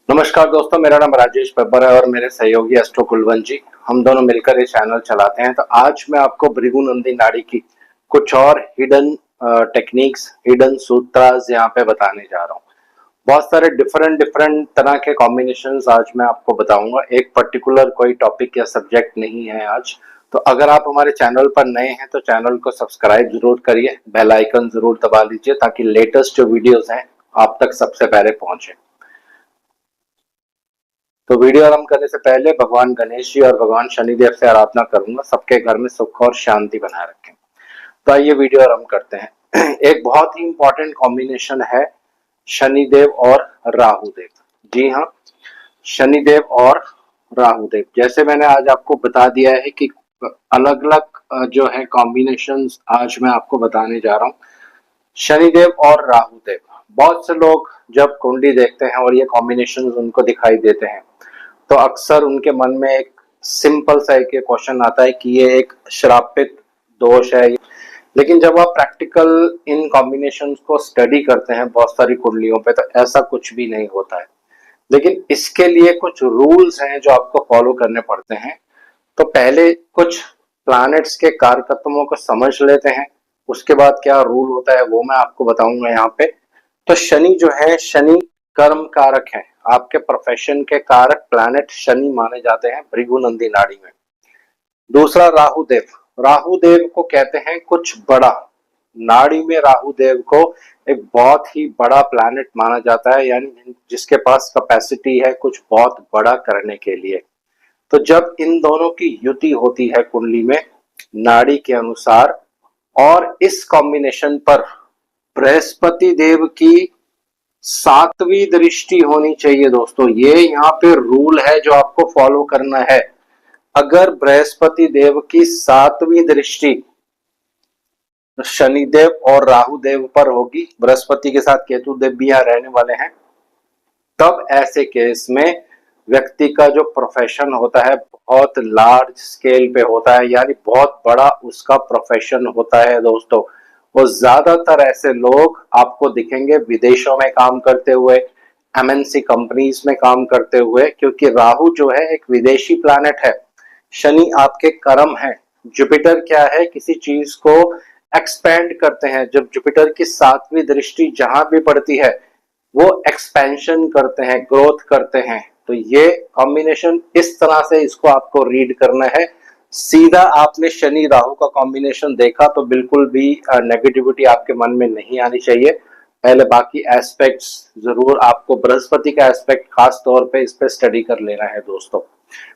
नमस्कार दोस्तों, मेरा नाम राजेश बब्बर है और मेरे सहयोगी एस्ट्रो कुलवंत जी, हम दोनों मिलकर ये चैनल चलाते हैं। तो आज मैं आपको भृगुनंदी नाड़ी की कुछ और हिडन टेक्निक्स, हिडन सूत्रास यहाँ पे बताने जा रहा हूँ। बहुत सारे डिफरेंट डिफरेंट तरह के कॉम्बिनेशंस आज मैं आपको बताऊंगा। एक पर्टिकुलर कोई टॉपिक या सब्जेक्ट नहीं है आज। तो अगर आप हमारे चैनल पर नए हैं तो चैनल को सब्सक्राइब जरूर करिए, बेल आइकन जरूर दबा लीजिए ताकि लेटेस्ट जो वीडियोस हैं आप तक सबसे पहले पहुंचे। तो वीडियो आरंभ करने से पहले भगवान गणेश जी और भगवान शनिदेव से आराधना करूंगा सबके घर में सुख और शांति बनाए रखें। तो आइए वीडियो आरंभ करते हैं। एक बहुत ही इंपॉर्टेंट कॉम्बिनेशन है शनिदेव और राहुदेव। जी हाँ, शनिदेव और राहुदेव। जैसे मैंने आज आपको बता दिया है कि अलग अलग जो है कॉम्बिनेशंस आज मैं आपको बताने जा रहा हूँ। शनिदेव और राहुदेव, बहुत से लोग जब कुंडली देखते हैं और ये कॉम्बिनेशन उनको दिखाई देते हैं तो अक्सर उनके मन में एक सिंपल सा एक क्वेश्चन आता है कि ये एक श्रापित दोष है। लेकिन जब आप प्रैक्टिकल इन कॉम्बिनेशंस को स्टडी करते हैं बहुत सारी कुंडलियों पे तो ऐसा कुछ भी नहीं होता है। लेकिन इसके लिए कुछ रूल्स हैं जो आपको फॉलो करने पड़ते हैं। तो पहले कुछ प्लैनेट्स के कारकत्वों को समझ लेते हैं, उसके बाद क्या रूल होता है वो मैं आपको बताऊंगा यहाँ पे। तो शनि जो है, शनि कर्म कारक है, आपके प्रोफेशन के कारक प्लैनेट शनि माने जाते हैं भृगुनंदी नाड़ी में। दूसरा राहुदेव, राहुदेव को कहते हैं कुछ बड़ा, नाड़ी में राहुदेव को एक बहुत ही बड़ा प्लैनेट माना जाता है, यानी जिसके पास कैपेसिटी है कुछ बहुत बड़ा करने के लिए। तो जब इन दोनों की युति होती है कुंडली में नाड़ी के अनुसार और इस कॉम्बिनेशन पर बृहस्पति देव की सातवीं दृष्टि होनी चाहिए दोस्तों, ये यहाँ पे रूल है जो आपको फॉलो करना है। अगर बृहस्पति देव की सातवीं दृष्टि शनिदेव और राहुदेव पर होगी, बृहस्पति के साथ केतु देव भी यहाँ रहने वाले हैं, तब ऐसे केस में व्यक्ति का जो प्रोफेशन होता है बहुत लार्ज स्केल पे होता है, यानी बहुत बड़ा उसका प्रोफेशन होता है दोस्तों। वो ज्यादातर ऐसे लोग आपको दिखेंगे विदेशों में काम करते हुए, एमएनसी कंपनीज में काम करते हुए, क्योंकि राहु जो है एक विदेशी प्लैनेट है, शनि आपके कर्म है, जुपिटर क्या है, किसी चीज को एक्सपेंड करते हैं। जब जुपिटर की सातवीं दृष्टि जहां भी पड़ती है वो एक्सपेंशन करते हैं, ग्रोथ करते हैं। तो ये कॉम्बिनेशन इस तरह से इसको आपको रीड करना है। सीधा आपने शनि राहु का कॉम्बिनेशन देखा तो बिल्कुल भी नेगेटिविटी आपके मन में नहीं आनी चाहिए। पहले बाकी एस्पेक्ट्स जरूर आपको, बृहस्पति का एस्पेक्ट खास तौर पे इस पे स्टडी कर लेना है दोस्तों।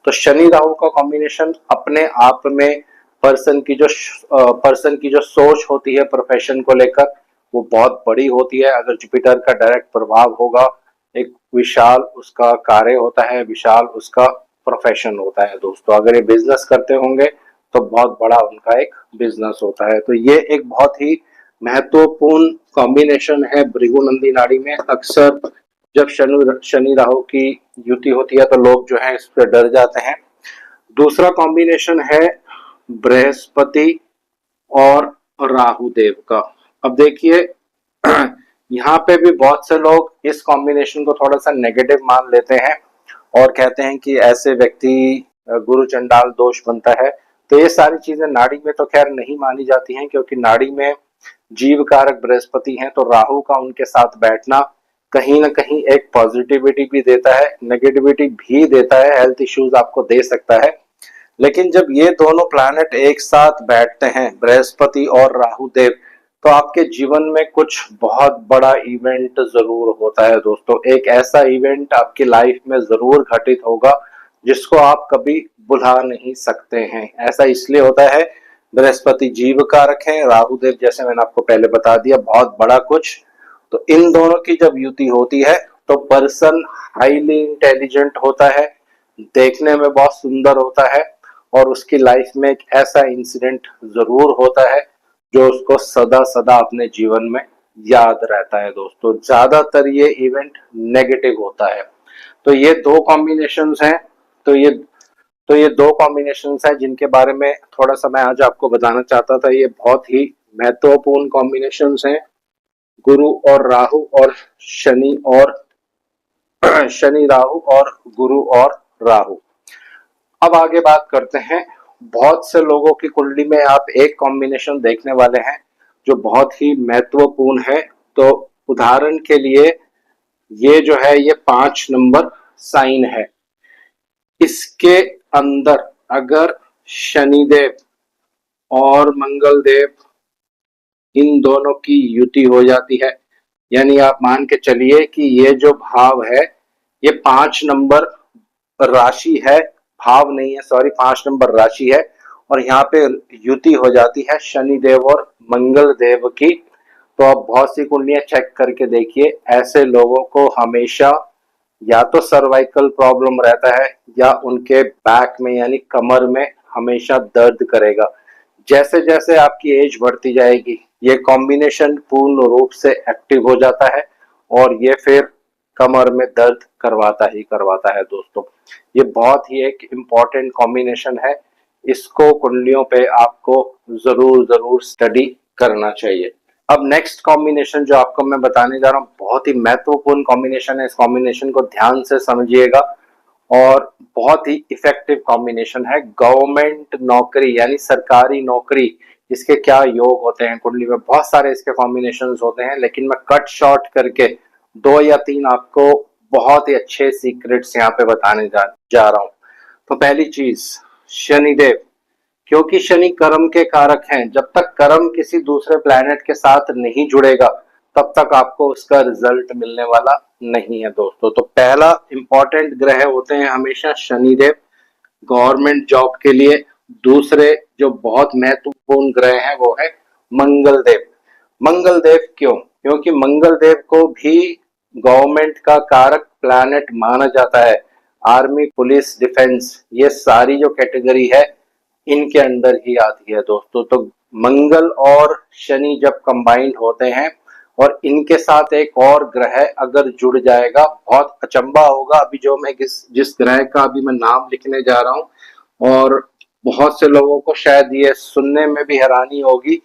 तो शनि राहु का कॉम्बिनेशन अपने आप में पर्सन की जो सोच होती है प्रोफेशन को लेकर वो बहुत बड़ी होती है। अगर जुपिटर का डायरेक्ट प्रभाव होगा, एक विशाल उसका कार्य होता है, विशाल उसका प्रोफेशन होता है दोस्तों। अगर ये बिजनेस करते होंगे तो बहुत बड़ा उनका एक बिजनेस होता है। तो ये एक बहुत ही महत्वपूर्ण कॉम्बिनेशन है भृगुनंदी नाड़ी में। अक्सर जब शनि राहु की युति होती है तो लोग जो है इस पर डर जाते हैं। दूसरा कॉम्बिनेशन है बृहस्पति और राहुदेव का। अब देखिए यहाँ पे भी बहुत से लोग इस कॉम्बिनेशन को थोड़ा सा नेगेटिव मान लेते हैं और कहते हैं कि ऐसे व्यक्ति गुरु चंडाल दोष बनता है। तो ये सारी चीजें नाड़ी में तो खैर नहीं मानी जाती हैं, क्योंकि नाड़ी में जीव कारक बृहस्पति हैं, तो राहु का उनके साथ बैठना कहीं ना कहीं एक पॉजिटिविटी भी देता है, नेगेटिविटी भी देता है, हेल्थ इश्यूज आपको दे सकता है। लेकिन जब ये दोनों प्लैनेट एक साथ बैठते हैं बृहस्पति और राहु देव, तो आपके जीवन में कुछ बहुत बड़ा इवेंट जरूर होता है दोस्तों। एक ऐसा इवेंट आपकी लाइफ में जरूर घटित होगा जिसको आप कभी भुला नहीं सकते हैं। ऐसा इसलिए होता है, बृहस्पति जीव कारक है, राहु देव जैसे मैंने आपको पहले बता दिया बहुत बड़ा कुछ। तो इन दोनों की जब युति होती है तो पर्सन हाईली इंटेलिजेंट होता है, देखने में बहुत सुंदर होता है और उसकी लाइफ में एक ऐसा इंसिडेंट जरूर होता है जो उसको सदा सदा अपने जीवन में याद रहता है दोस्तों। ज्यादातर ये इवेंट नेगेटिव होता है। तो ये दो कॉम्बिनेशंस हैं। तो ये तो ये दो कॉम्बिनेशंस हैं जिनके बारे में थोड़ा सा मैं आज आपको बताना चाहता था। ये बहुत ही महत्वपूर्ण कॉम्बिनेशंस हैं, गुरु और राहु और शनि और शनि राहु और गुरु और राहु। अब आगे बात करते हैं, बहुत से लोगों की कुंडली में आप एक कॉम्बिनेशन देखने वाले हैं जो बहुत ही महत्वपूर्ण है। तो उदाहरण के लिए ये जो है ये 5 नंबर साइन है, इसके अंदर अगर शनिदेव और मंगल देव इन दोनों की युति हो जाती है, यानी आप मान के चलिए कि ये जो भाव है ये 5 नंबर राशि है, भाव नहीं है, सॉरी 5 नंबर राशि है, और यहाँ पे युति हो जाती है शनिदेव और मंगल देव की। तो आप बहुत सी कुंडलियां चेक करके देखिए, ऐसे लोगों को हमेशा या तो सर्वाइकल प्रॉब्लम रहता है या उनके बैक में यानी कमर में हमेशा दर्द करेगा। जैसे जैसे आपकी एज बढ़ती जाएगी ये कॉम्बिनेशन पूर्ण रूप से एक्टिव हो जाता है और ये फिर कमर में दर्द करवाता है दोस्तों। ये बहुत ही एक इम्पॉर्टेंट कॉम्बिनेशन है, इसको कुंडलियों पे आपको जरूर जरूर स्टडी करना चाहिए। अब नेक्स्ट कॉम्बिनेशन जो आपको मैं बताने जा रहा हूँ बहुत ही महत्वपूर्ण कॉम्बिनेशन है, इस कॉम्बिनेशन को ध्यान से समझिएगा और बहुत ही इफेक्टिव कॉम्बिनेशन है। गवर्नमेंट नौकरी यानी सरकारी नौकरी, इसके क्या योग होते हैं कुंडली में, बहुत सारे इसके कॉम्बिनेशंस होते हैं, लेकिन मैं कट शॉर्ट करके 2 या 3 आपको बहुत ही अच्छे सीक्रेट्स यहाँ पे बताने जा रहा हूँ। तो पहली चीज, शनिदेव, क्योंकि शनि कर्म के कारक हैं, जब तक कर्म किसी दूसरे प्लैनेट के साथ नहीं जुड़ेगा तब तक आपको उसका रिजल्ट मिलने वाला नहीं है दोस्तों। तो पहला इंपॉर्टेंट ग्रह होते हैं हमेशा शनिदेव गवर्नमेंट जॉब के लिए। दूसरे जो बहुत महत्वपूर्ण ग्रह हैं वो है मंगल देव। मंगल देव क्यों? क्योंकि मंगल देव को भी गवर्नमेंट का कारक प्लैनेट माना जाता है। आर्मी, पुलिस, डिफेंस, ये सारी जो कैटेगरी है इनके अंदर ही आती है दोस्तों। तो मंगल और शनि जब कंबाइंड होते हैं और इनके साथ एक और ग्रह अगर जुड़ जाएगा, बहुत अचंबा होगा। अभी जो मैं जिस ग्रह का अभी मैं नाम लिखने जा रहा हूँ, और बहुत से लोगों को शायद ये सुनने में भी हैरानी होगी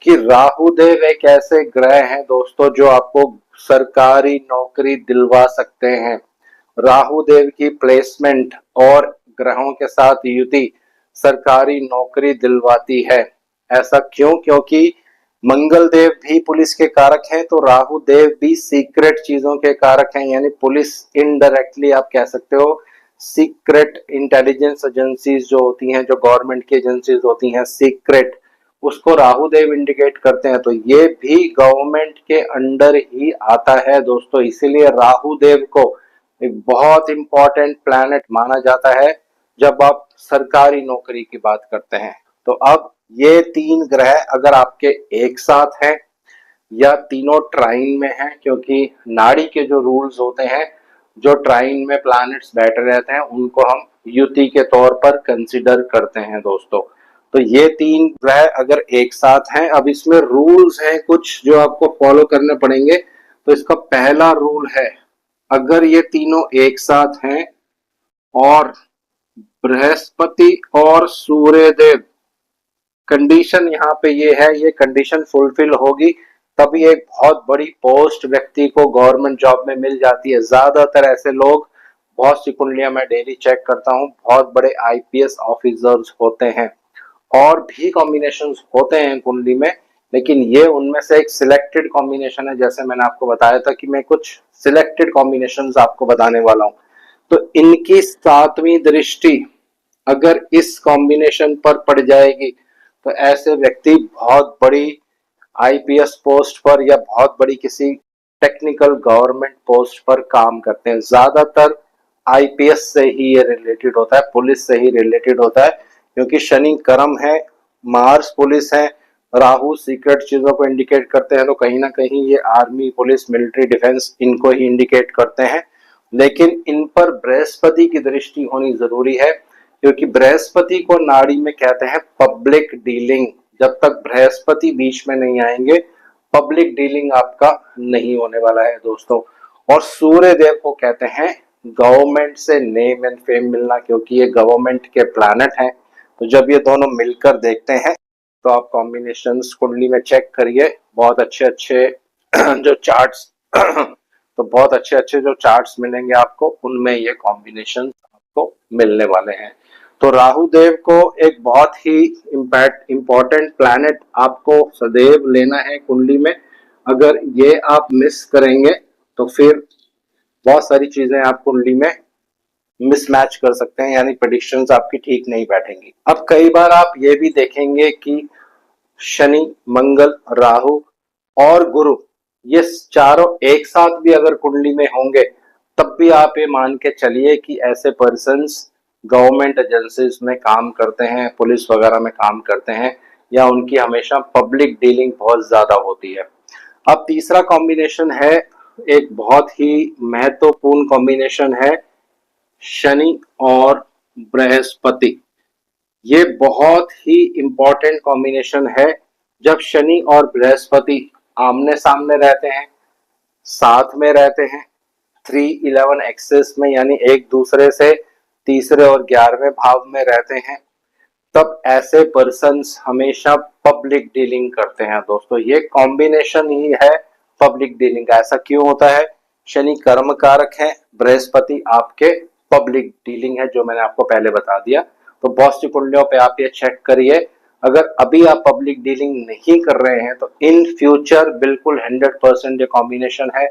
कि राहु देव एक ऐसे ग्रह हैं दोस्तों जो आपको सरकारी नौकरी दिलवा सकते हैं। राहु देव की प्लेसमेंट और ग्रहों के साथ युति सरकारी नौकरी दिलवाती है। ऐसा क्यों? क्योंकि मंगल देव भी पुलिस के कारक हैं, तो राहु देव भी सीक्रेट चीजों के कारक हैं, यानी पुलिस इनडायरेक्टली आप कह सकते हो। सीक्रेट इंटेलिजेंस एजेंसीज जो होती हैं, जो गवर्नमेंट की एजेंसीज होती हैं सीक्रेट, उसको राहु देव इंडिकेट करते हैं। तो ये भी गवर्नमेंट के अंडर ही आता है दोस्तों, इसीलिए राहु देव को एक बहुत इंपॉर्टेंट प्लैनेट माना जाता है जब आप सरकारी नौकरी की बात करते हैं। तो अब ये 3 ग्रह अगर आपके एक साथ हैं या तीनों ट्राइन में हैं, क्योंकि नाड़ी के जो रूल्स होते हैं, जो ट्राइन में प्लैनेट्स बैठे रहते हैं उनको हम युति के तौर पर कंसिडर करते हैं दोस्तों। तो ये 3 ग्रह अगर एक साथ हैं, अब इसमें रूल्स हैं कुछ जो आपको फॉलो करने पड़ेंगे। तो इसका पहला रूल है, अगर ये तीनों एक साथ हैं और बृहस्पति और सूर्यदेव, कंडीशन यहाँ पे ये है, ये कंडीशन फुलफिल होगी तभी एक बहुत बड़ी पोस्ट व्यक्ति को गवर्नमेंट जॉब में मिल जाती है। ज्यादातर ऐसे लोग, बहुत सी कुंडलियां मैं डेली चेक करता हूँ, बहुत बड़े आईपीएस ऑफिसर्स होते हैं। और भी कॉम्बिनेशंस होते हैं कुंडली में, लेकिन ये उनमें से एक सिलेक्टेड कॉम्बिनेशन है। जैसे मैंने आपको बताया था कि मैं कुछ सिलेक्टेड कॉम्बिनेशंस आपको बताने वाला हूँ। तो इनकी 7वीं दृष्टि अगर इस कॉम्बिनेशन पर पड़ जाएगी तो ऐसे व्यक्ति बहुत बड़ी आईपीएस पोस्ट पर या बहुत बड़ी किसी टेक्निकल गवर्नमेंट पोस्ट पर काम करते हैं। ज्यादातर आईपीएस से ही ये रिलेटेड होता है, पुलिस से ही रिलेटेड होता है, क्योंकि शनि कर्म है, मार्स पुलिस है, राहु सीक्रेट चीजों को इंडिकेट करते हैं। तो कहीं ना कहीं ये आर्मी, पुलिस, मिलिट्री, डिफेंस इनको ही इंडिकेट करते हैं। लेकिन इन पर बृहस्पति की दृष्टि होनी जरूरी है, क्योंकि बृहस्पति को नाड़ी में कहते हैं पब्लिक डीलिंग। जब तक बृहस्पति बीच में नहीं आएंगे पब्लिक डीलिंग आपका नहीं होने वाला है दोस्तों। और सूर्य देव को कहते हैं गवर्नमेंट से नेम एंड फेम मिलना, क्योंकि ये गवर्नमेंट के प्लैनेट हैं। तो जब ये दोनों मिलकर देखते हैं तो आप कॉम्बिनेशंस कुंडली में चेक करिए, बहुत अच्छे अच्छे जो चार्ट्स तो बहुत अच्छे अच्छे जो चार्ट्स मिलेंगे आपको, उनमें ये कॉम्बिनेशन आपको मिलने वाले हैं। तो राहु देव को एक बहुत ही इम्पोर्टेंट प्लैनेट आपको सदैव लेना है कुंडली में। अगर ये आप मिस करेंगे तो फिर बहुत सारी चीजें आप कुंडली में मिसमैच कर सकते हैं, यानी प्रेडिक्शंस आपकी ठीक नहीं बैठेंगी। अब कई बार आप ये भी देखेंगे कि शनि, मंगल, राहु और गुरु, ये चारों एक साथ भी अगर कुंडली में होंगे, तब भी आप ये मान के चलिए कि ऐसे पर्सन्स गवर्नमेंट एजेंसीज में काम करते हैं, पुलिस वगैरह में काम करते हैं, या उनकी हमेशा पब्लिक डीलिंग बहुत ज्यादा होती है। अब तीसरा कॉम्बिनेशन है, एक बहुत ही महत्वपूर्ण कॉम्बिनेशन है, शनि और बृहस्पति। ये बहुत ही इंपॉर्टेंट कॉम्बिनेशन है। जब शनि और बृहस्पति आमने सामने रहते हैं, साथ में रहते हैं, 3-11 एक्सेस में, यानी एक दूसरे से तीसरे और 11वें भाव में रहते हैं, तब ऐसे पर्सन्स हमेशा पब्लिक डीलिंग करते हैं दोस्तों। ये कॉम्बिनेशन ही है पब्लिक डीलिंग का। ऐसा क्यों होता है? शनि कर्म कारक है, बृहस्पति आपके पब्लिक डीलिंग है, जो मैंने आपको पहले बता दिया। तो बहुत सी कुंडलियों पे आप ये चेक करिए, अगर अभी आप पब्लिक डीलिंग नहीं कर रहे हैं तो इन फ्यूचर बिल्कुल 100% ये कॉम्बिनेशन है।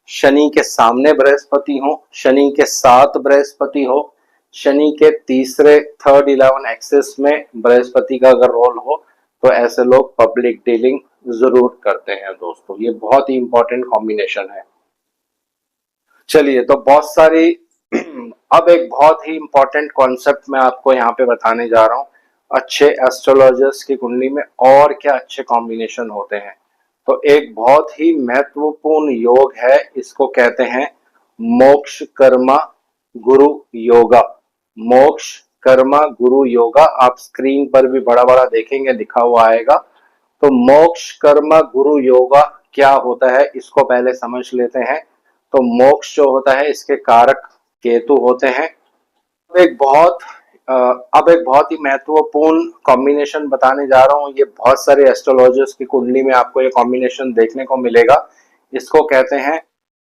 शनि के सामने बृहस्पति हो, शनि के साथ बृहस्पति हो, शनि के तीसरे 3rd-11 एक्सिस में बृहस्पति का अगर रोल हो, तो ऐसे लोग पब्लिक डीलिंग जरूर करते हैं दोस्तों। ये बहुत ही इंपॉर्टेंट कॉम्बिनेशन है। चलिए, तो बहुत सारी अब एक बहुत ही इंपॉर्टेंट कॉन्सेप्ट मैं आपको यहाँ पे बताने जा रहा हूँ। अच्छे एस्ट्रोलॉजर्स की कुंडली में और क्या अच्छे कॉम्बिनेशन होते हैं। तो एक बहुत ही महत्वपूर्ण योग है, इसको कहते हैं मोक्ष कर्मा गुरु योगा। मोक्ष कर्मा गुरु योगा, आप स्क्रीन पर भी बड़ा बड़ा देखेंगे, लिखा हुआ आएगा। तो मोक्ष कर्मा गुरु योगा क्या होता है, इसको पहले समझ लेते हैं। तो मोक्ष जो होता है, इसके कारक केतु होते हैं। अब एक बहुत ही महत्वपूर्ण कॉम्बिनेशन बताने जा रहा हूँ। ये बहुत सारे एस्ट्रोलॉजर्स की कुंडली में आपको ये कॉम्बिनेशन देखने को मिलेगा। इसको कहते हैं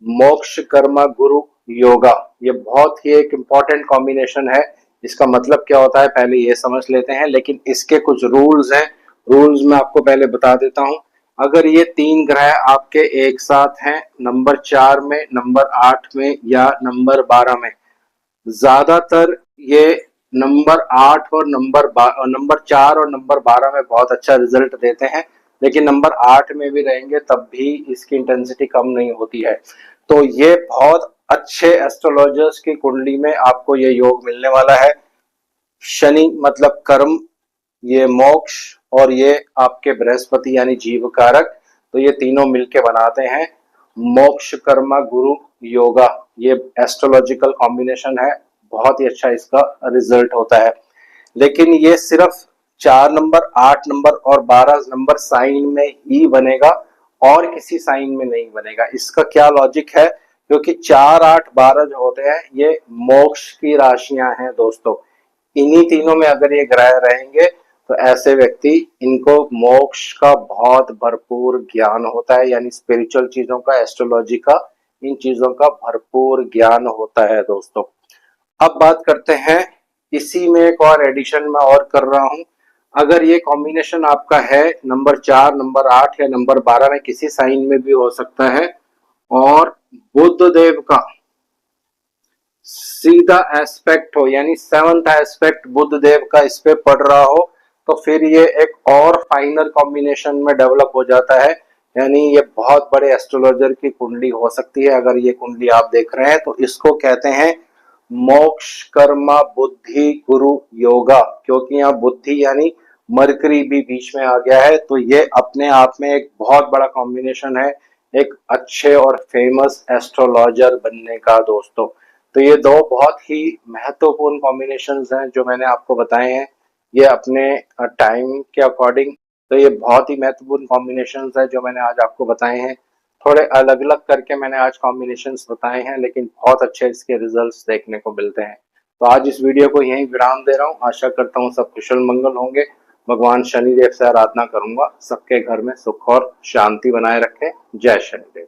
मोक्ष कर्मा गुरु योगा। ये बहुत ही एक इम्पॉर्टेंट कॉम्बिनेशन है। इसका मतलब क्या होता है पहले ये समझ लेते हैं, लेकिन इसके कुछ रूल्स हैं। रूल्स मैं आपको पहले बता देता हूँ। अगर ये 3 ग्रह आपके एक साथ हैं, नंबर 4 में, नंबर 8 में या नंबर 12 में, ज्यादातर ये नंबर 8 और नंबर 4 और नंबर 12 में बहुत अच्छा रिजल्ट देते हैं, लेकिन नंबर 8 में भी रहेंगे तब भी इसकी इंटेंसिटी कम नहीं होती है। तो ये बहुत अच्छे एस्ट्रोलॉजर्स की कुंडली में आपको ये योग मिलने वाला है। शनि मतलब कर्म, ये मोक्ष, और ये आपके बृहस्पति यानी जीव कारक। तो ये तीनों मिलके बनाते हैं मोक्ष कर्मा गुरु योगा। ये एस्ट्रोलॉजिकल कॉम्बिनेशन है, बहुत ही अच्छा इसका रिजल्ट होता है। लेकिन ये सिर्फ 4 नंबर, 8 नंबर और 12 नंबर साइन में ही बनेगा, और किसी साइन में नहीं बनेगा। इसका क्या लॉजिक है? क्योंकि 4, 8, 12 जो होते हैं, ये मोक्ष की राशियां हैं दोस्तों। इन्हीं तीनों में अगर ये ग्रह रहेंगे तो ऐसे व्यक्ति, इनको मोक्ष का बहुत भरपूर ज्ञान होता है, यानी स्पिरिचुअल चीजों का, एस्ट्रोलॉजी का, इन चीजों का भरपूर ज्ञान होता है दोस्तों। अब बात करते हैं, इसी में एक और एडिशन मैं और कर रहा हूं। अगर ये कॉम्बिनेशन आपका है नंबर 4, नंबर 8 या नंबर 12 में, किसी साइन में भी हो सकता है, और बुध देव का सीधा एस्पेक्ट हो, यानी 7th एस्पेक्ट बुध देव का इस पे पड़ रहा हो, तो फिर ये एक और फाइनल कॉम्बिनेशन में डेवलप हो जाता है। यानी ये बहुत बड़े एस्ट्रोलॉजर की कुंडली हो सकती है। अगर ये कुंडली आप देख रहे हैं तो इसको कहते हैं मोक्ष कर्मा बुद्धि गुरु योगा। क्योंकि यहाँ बुद्धि यानी मरकरी भी बीच में आ गया है, तो ये अपने आप में एक बहुत बड़ा कॉम्बिनेशन है एक अच्छे और फेमस एस्ट्रोलॉजर बनने का दोस्तों। तो ये दो बहुत ही महत्वपूर्ण कॉम्बिनेशंस हैं जो मैंने आपको बताए हैं। ये अपने टाइम के अकॉर्डिंग, तो ये बहुत ही महत्वपूर्ण कॉम्बिनेशंस हैं जो मैंने आज आपको बताए हैं। थोड़े अलग अलग करके मैंने आज कॉम्बिनेशंस बताए हैं, लेकिन बहुत अच्छे इसके रिजल्ट्स देखने को मिलते हैं। तो आज इस वीडियो को यहीं विराम दे रहा हूँ। आशा करता हूँ सब कुशल मंगल होंगे। भगवान शनिदेव से आराधना करूंगा सबके घर में सुख और शांति बनाए रखें। जय शनिदेव।